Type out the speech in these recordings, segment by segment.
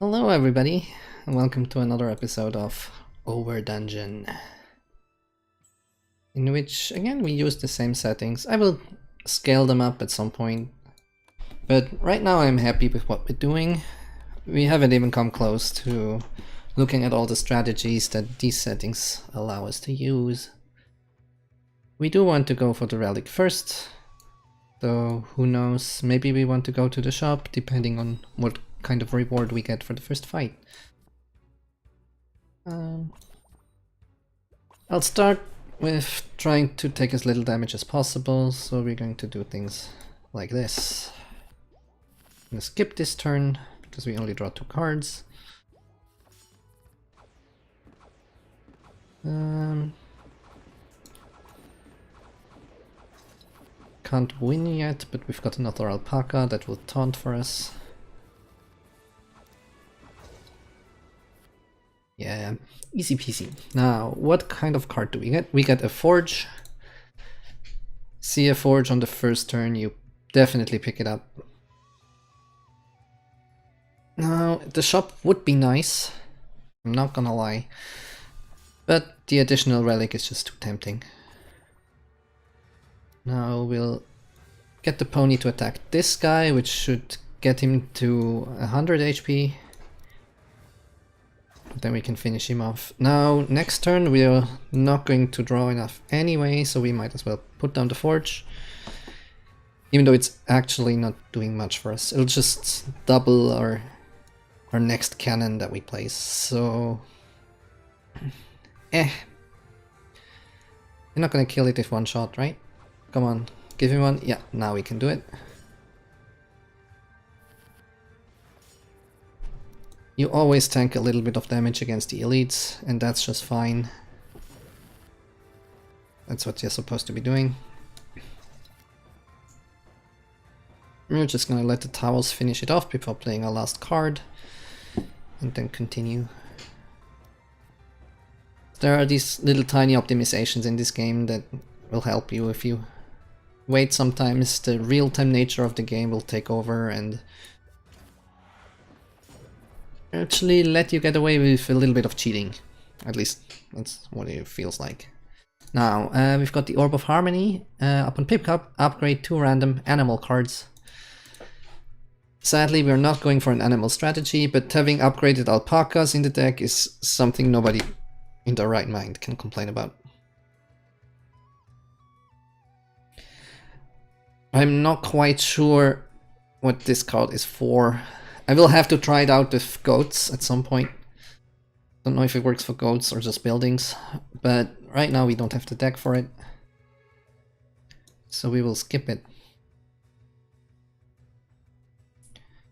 Hello everybody, and welcome to another episode of Overdungeon, in which again we use the same settings. I will scale them up at some point, but right now I'm happy with what we're doing. We haven't even come close to looking at all the strategies that these settings allow us to use. We do want to go for the relic first, though who knows, maybe we want to go to the shop depending on what kind of reward we get for the first fight. I'll start with trying to take as little damage as possible, so we're going to do things like this. I'm gonna skip this turn because we only draw 2 cards. Can't win yet, but we've got another alpaca that will taunt for us. Yeah, easy peasy. Now, what kind of card do we get? We get a forge. See a forge on the first turn, you definitely pick it up. Now, the shop would be nice, I'm not gonna lie, but the additional relic is just too tempting. Now we'll get the pony to attack this guy, which should get him to 100 HP. Then we can finish him off. Now, next turn we are not going to draw enough anyway, so we might as well put down the forge. Even though it's actually not doing much for us. It'll just double our next cannon that we place, so... You're not gonna kill it with one shot, right? Come on, give him one. Yeah, now we can do it. You always tank a little bit of damage against the elites, and that's just fine. That's what you're supposed to be doing. We're just gonna let the towels finish it off before playing our last card, and then continue. There are these little tiny optimizations in this game that will help you. If you wait, sometimes the real-time nature of the game will take over and actually let you get away with a little bit of cheating. At least that's what it feels like. Now, we've got the Orb of Harmony. Upon pickup, upgrade 2 random animal cards. Sadly, we're not going for an animal strategy, but having upgraded alpacas in the deck is something nobody in their right mind can complain about. I'm not quite sure what this card is for. I will have to try it out with goats at some point. Don't know if it works for goats or just buildings, but right now we don't have the deck for it. So we will skip it.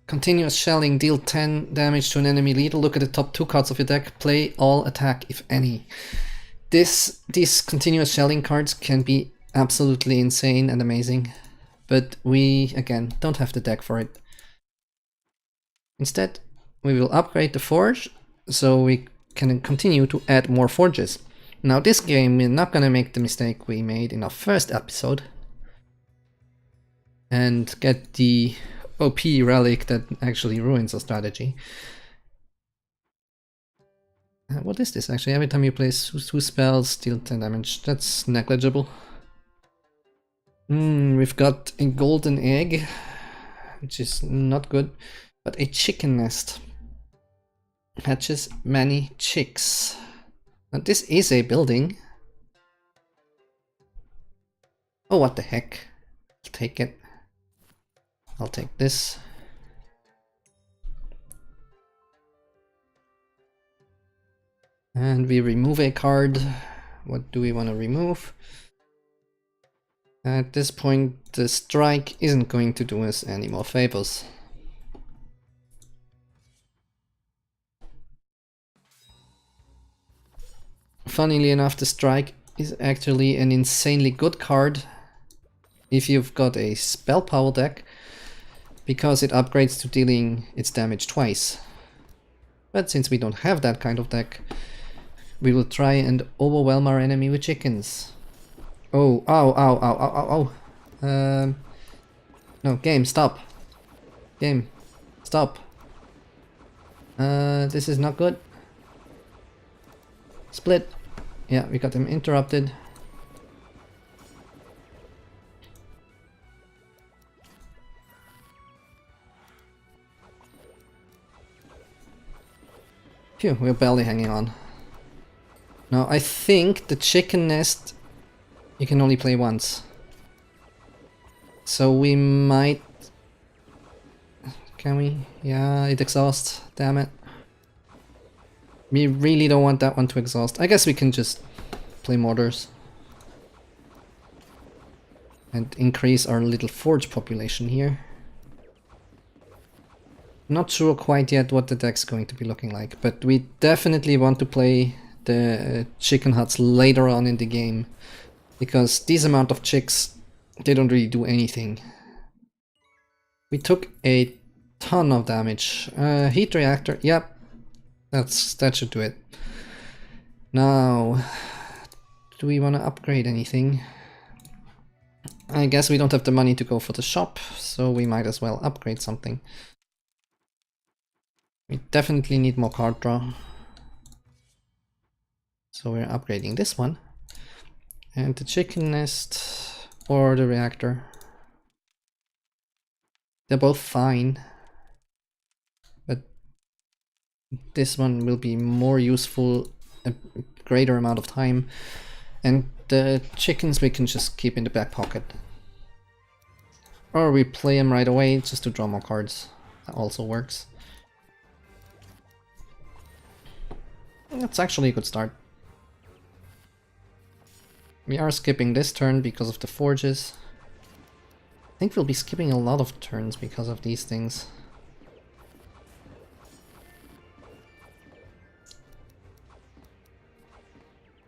Continuous shelling, deal 10 damage to an enemy leader. Look at the top 2 cards of your deck. Play all attack, if any. These continuous shelling cards can be absolutely insane and amazing, but we, again, don't have the deck for it. Instead, we will upgrade the forge, so we can continue to add more forges. Now this game, we're not gonna make the mistake we made in our first episode and get the OP relic that actually ruins our strategy. What is this actually? Every time you place 2 spells, deal 10 damage. That's negligible. We've got a golden egg, which is not good, but a chicken nest hatches many chicks. Now this is a building. Oh, what the heck. I'll take it. I'll take this. And we remove a card. What do we want to remove? At this point, the strike isn't going to do us any more favors. Funnily enough, the strike is actually an insanely good card if you've got a spell power deck, because it upgrades to dealing its damage twice. But since we don't have that kind of deck, we will try and overwhelm our enemy with chickens. Oh, ow, ow, ow, ow, ow, ow. No, game, stop. Game, stop. This is not good. Split. Yeah, we got him interrupted. Phew, we're barely hanging on. Now, I think the chicken nest you can only play once. So we might... Can we? Yeah, it exhausts. Damn it. We really don't want that one to exhaust. I guess we can just play mortars. And increase our little forge population here. Not sure quite yet what the deck's going to be looking like, but we definitely want to play the chicken huts later on in the game. Because these amount of chicks, they don't really do anything. We took a ton of damage. Heat reactor, yep. That should do it. Now, do we want to upgrade anything? I guess we don't have the money to go for the shop, so we might as well upgrade something. We definitely need more card draw. So we're upgrading this one. And the chicken nest or the reactor. They're both fine. But this one will be more useful a greater amount of time. And the chickens we can just keep in the back pocket. Or we play them right away just to draw more cards. That also works. That's actually a good start. We are skipping this turn because of the forges. I think we'll be skipping a lot of turns because of these things.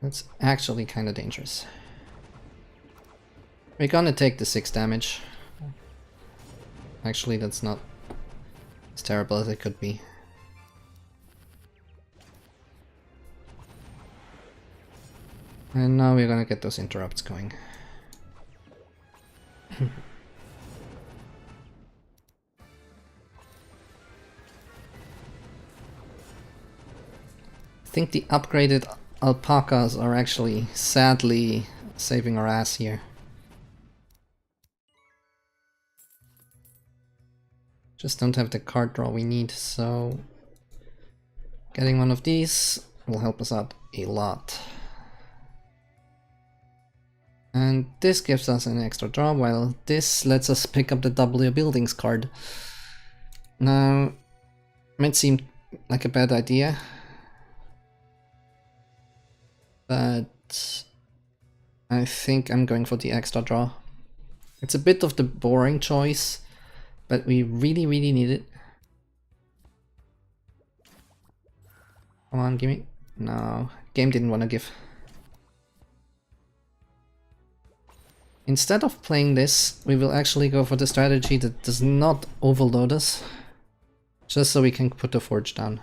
That's actually kind of dangerous. We're gonna take the 6 damage. Actually, that's not as terrible as it could be. And now we're gonna get those interrupts going. I think the upgraded alpacas are actually sadly saving our ass here. Just don't have the card draw we need, so getting one of these will help us out a lot. And this gives us an extra draw, while this lets us pick up the double your buildings card. Now, might seem like a bad idea, but I think I'm going for the extra draw. It's a bit of the boring choice, but we really need it. Come on, gimme. No, game didn't want to give. Instead of playing this, we will actually go for the strategy that does not overload us, just so we can put the forge down.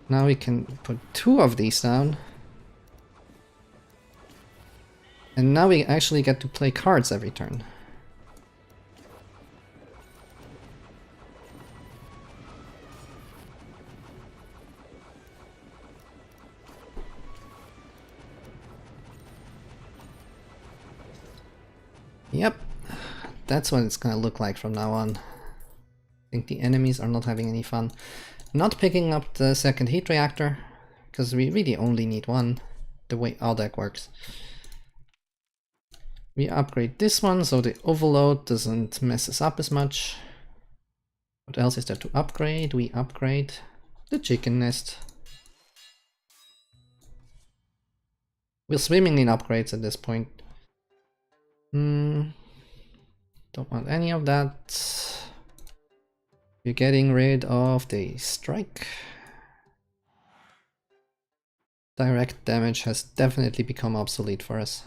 Now we can put 2 of these down. And now we actually get to play cards every turn. Yep, that's what it's gonna look like from now on. I think the enemies are not having any fun. Not picking up the second heat reactor, because we really only need one, the way our deck works. We upgrade this one so the overload doesn't mess us up as much. What else is there to upgrade? We upgrade the chicken nest. We're swimming in upgrades at this point. Don't want any of that. You're getting rid of the strike. Direct damage has definitely become obsolete for us.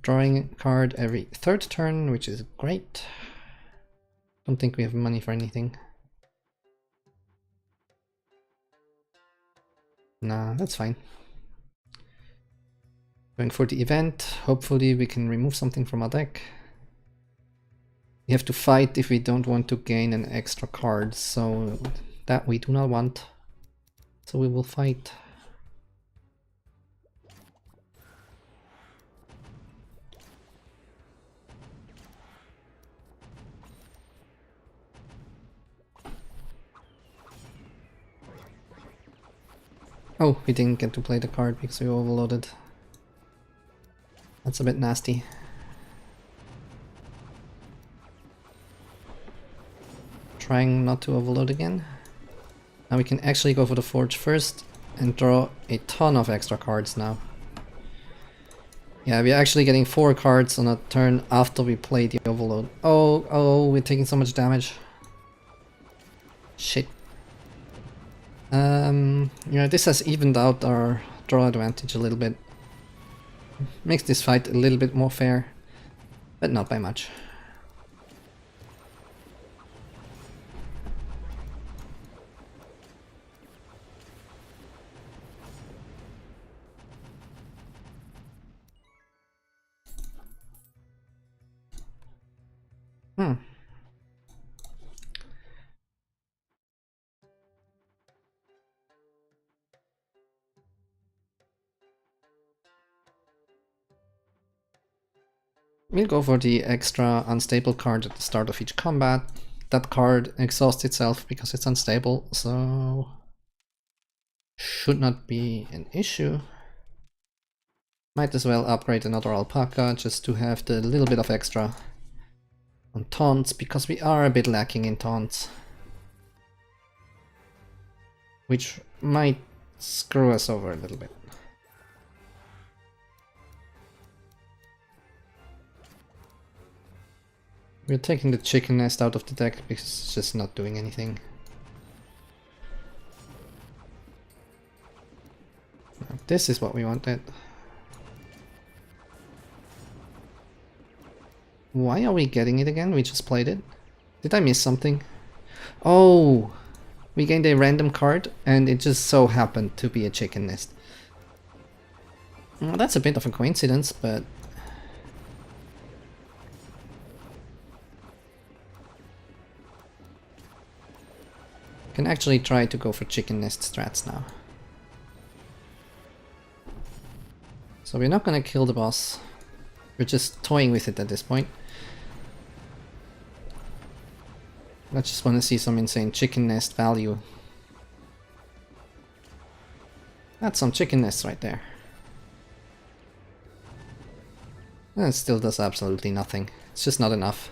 Drawing a card every 3rd turn, which is great. Don't think we have money for anything. Nah, that's fine. Going for the event. Hopefully we can remove something from our deck. We have to fight if we don't want to gain an extra card, so that we do not want. So we will fight. Oh, we didn't get to play the card because we overloaded. That's a bit nasty. Trying not to overload again. Now we can actually go for the Forge first and draw a ton of extra cards now. Yeah, we're actually getting 4 cards on a turn after we play the overload. Oh, we're taking so much damage. Shit. Yeah, this has evened out our draw advantage a little bit. Makes this fight a little bit more fair, but not by much. We'll go for the extra unstable card at the start of each combat. That card exhausts itself because it's unstable, so should not be an issue. Might as well upgrade another alpaca just to have the little bit of extra on taunts, because we are a bit lacking in taunts. Which might screw us over a little bit. We're taking the chicken nest out of the deck because it's just not doing anything. This is what we wanted. Why are we getting it again? We just played it. Did I miss something? Oh! We gained a random card and it just so happened to be a chicken nest. Well, that's a bit of a coincidence, but... can actually try to go for chicken nest strats now. So we're not gonna kill the boss. We're just toying with it at this point. I just want to see some insane chicken nest value. That's some chicken nests right there. And it still does absolutely nothing. It's just not enough.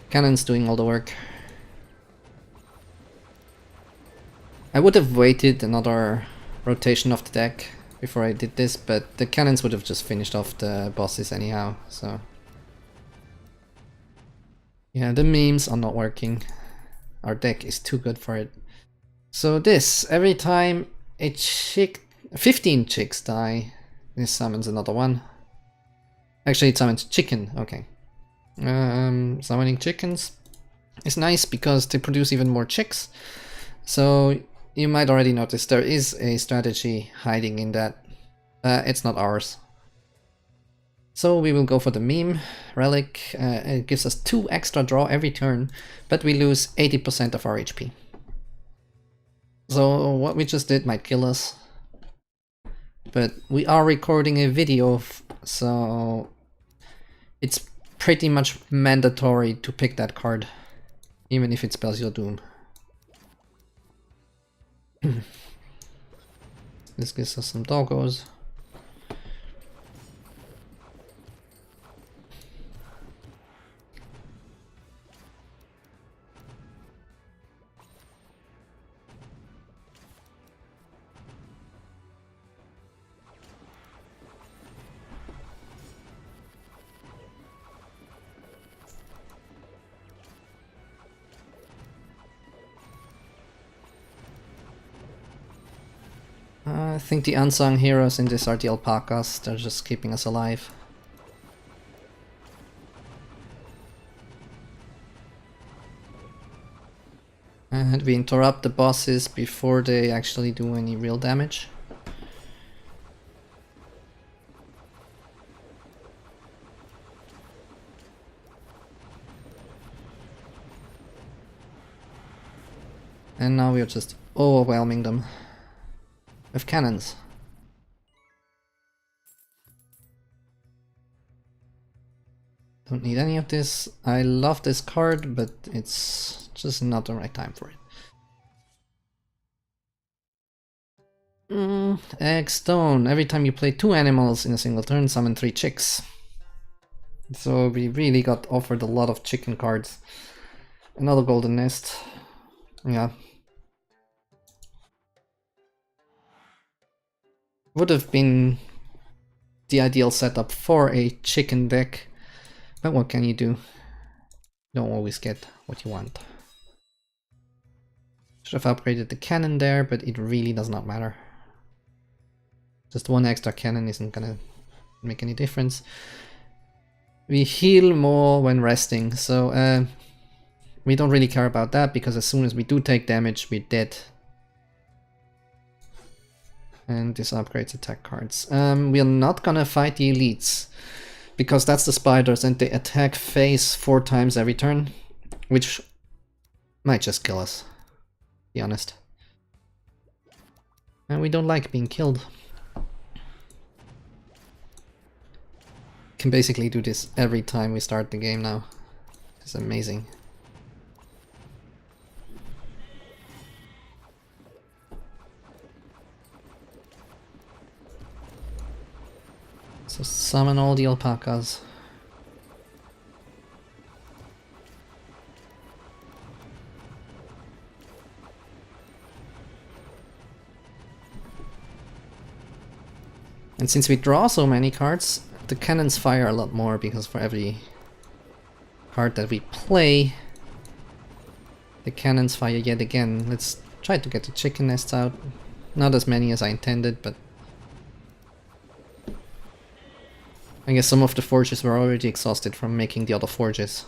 Cannon's doing all the work. I would have waited another rotation of the deck before I did this, but the cannons would have just finished off the bosses anyhow, so... yeah, the memes are not working. Our deck is too good for it. So this, every time a 15 chicks die, this summons another one. Actually, it summons chicken, okay. Summoning chickens is nice because they produce even more chicks. So you might already notice there is a strategy hiding in that. It's not ours. So we will go for the meme relic. It gives us 2 extra draw every turn, but we lose 80% of our HP. So what we just did might kill us. But we are recording a video, so it's pretty much mandatory to pick that card, even if it spells your doom. This gives us some doggos. I think the unsung heroes in this are the alpacas. They're just keeping us alive. And we interrupt the bosses before they actually do any real damage. And now we're just overwhelming them with cannons. Don't need any of this. I love this card, but it's just not the right time for it. Egg Stone. Every time you play 2 animals in a single turn, summon 3 chicks. So we really got offered a lot of chicken cards. Another golden nest. Yeah. Would have been the ideal setup for a chicken deck. But what can you do? Don't always get what you want. Should have upgraded the cannon there, but it really does not matter. Just 1 extra cannon isn't gonna make any difference. We heal more when resting, so we don't really care about that, because as soon as we do take damage, we're dead. And this upgrades attack cards. We are not gonna fight the elites, because that's the spiders and they attack face 4 times every turn, which might just kill us, to be honest. And we don't like being killed. Can basically do this every time we start the game now. It's amazing. So summon all the alpacas. And since we draw so many cards, the cannons fire a lot more, because for every card that we play, the cannons fire yet again. Let's try to get the chicken nests out. Not as many as I intended, but I guess some of the forges were already exhausted from making the other forges.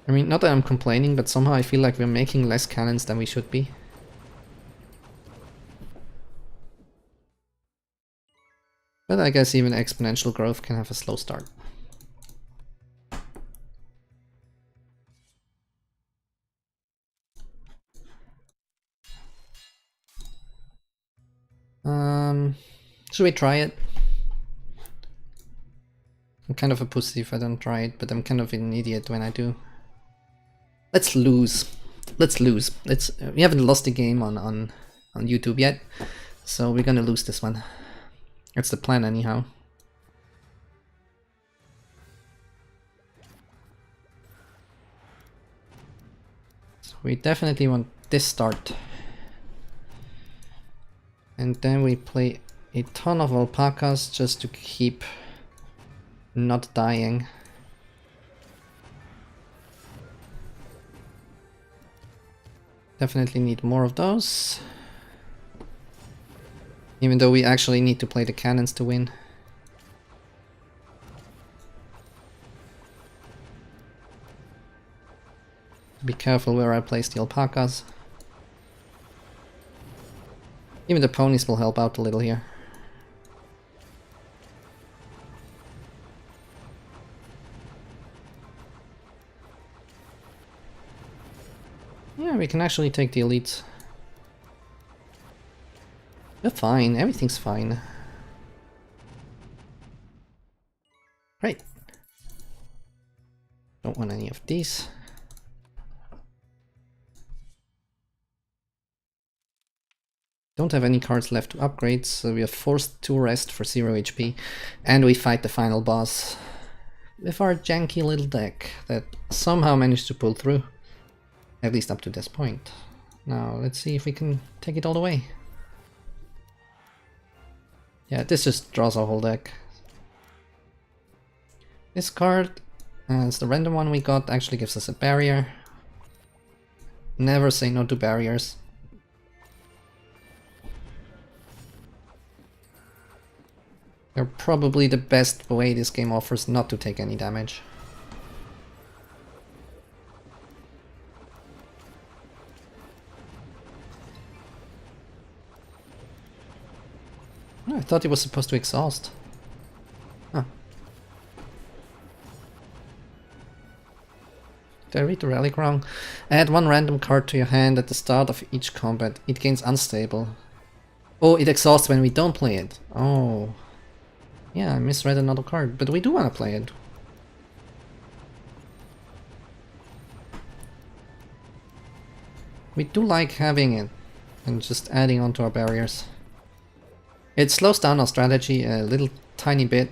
I mean, not that I'm complaining, but somehow I feel like we're making less cannons than we should be. But I guess even exponential growth can have a slow start. Should we try it? I'm kind of a pussy if I don't try it, but I'm kind of an idiot when I do. Let's lose. Let's lose. We haven't lost the game on YouTube yet, so we're gonna lose this one. That's the plan anyhow. So we definitely want this start. And then we play a ton of alpacas just to keep not dying. Definitely need more of those. Even though we actually need to play the cannons to win. Be careful where I place the alpacas. Even the ponies will help out a little here. Yeah, we can actually take the elites. We're fine, everything's fine. Great. Don't want any of these. Don't have any cards left to upgrade, so we are forced to rest for 0 HP. And we fight the final boss with our janky little deck that somehow managed to pull through. At least up to this point. Now let's see if we can take it all the way. Yeah, this just draws our whole deck. This card, as the random one we got, actually gives us a barrier. Never say no to barriers. They're probably the best way this game offers not to take any damage. Oh, I thought he was supposed to exhaust. Huh. Did I read the relic wrong? Add one random card to your hand at the start of each combat. It gains unstable. Oh, it exhausts when we don't play it. Oh. Yeah, I misread another card, but we do want to play it. We do like having it and just adding onto our barriers. It slows down our strategy a little tiny bit.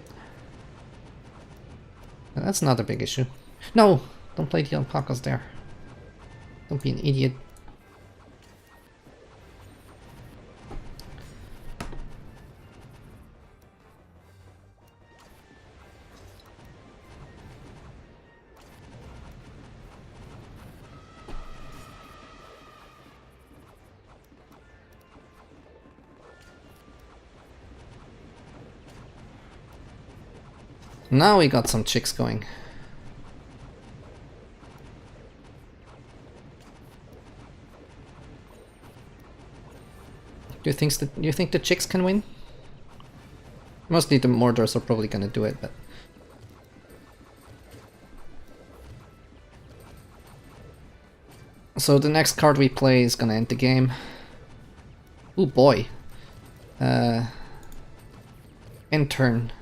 But that's not a big issue. No! Don't play the alpacas there. Don't be an idiot. Now we got some chicks going. Do you think the chicks can win? Mostly the Mordors are probably gonna do it, but... So the next card we play is gonna end the game. Ooh boy. End turn.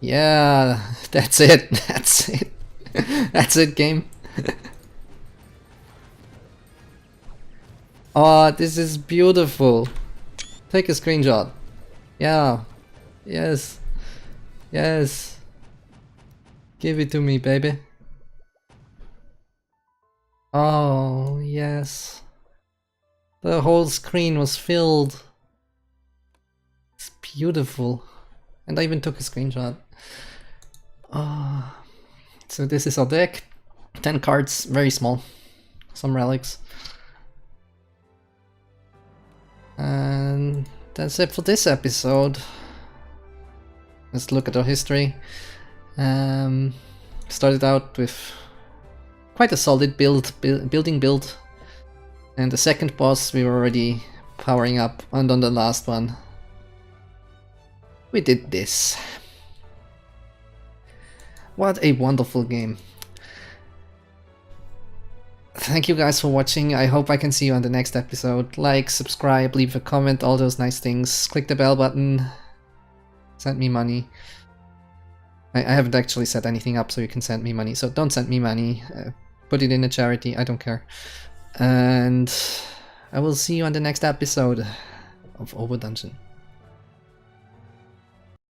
Yeah, that's it. That's it. That's it, game. Oh, this is beautiful. Take a screenshot. Yeah. Yes. Yes. Give it to me, baby. Oh, yes. The whole screen was filled. It's beautiful. And I even took a screenshot. Oh. So this is our deck. 10 cards, very small. Some relics. And that's it for this episode. Let's look at our history. Started out with quite a solid building build. And the second boss we were already powering up, and on the last one we did this. What a wonderful game. Thank you guys for watching. I hope I can see you on the next episode. Like, subscribe, leave a comment, all those nice things. Click the bell button. Send me money. I haven't actually set anything up so you can send me money, so don't send me money. Put it in a charity, I don't care. And I will see you on the next episode of Overdungeon.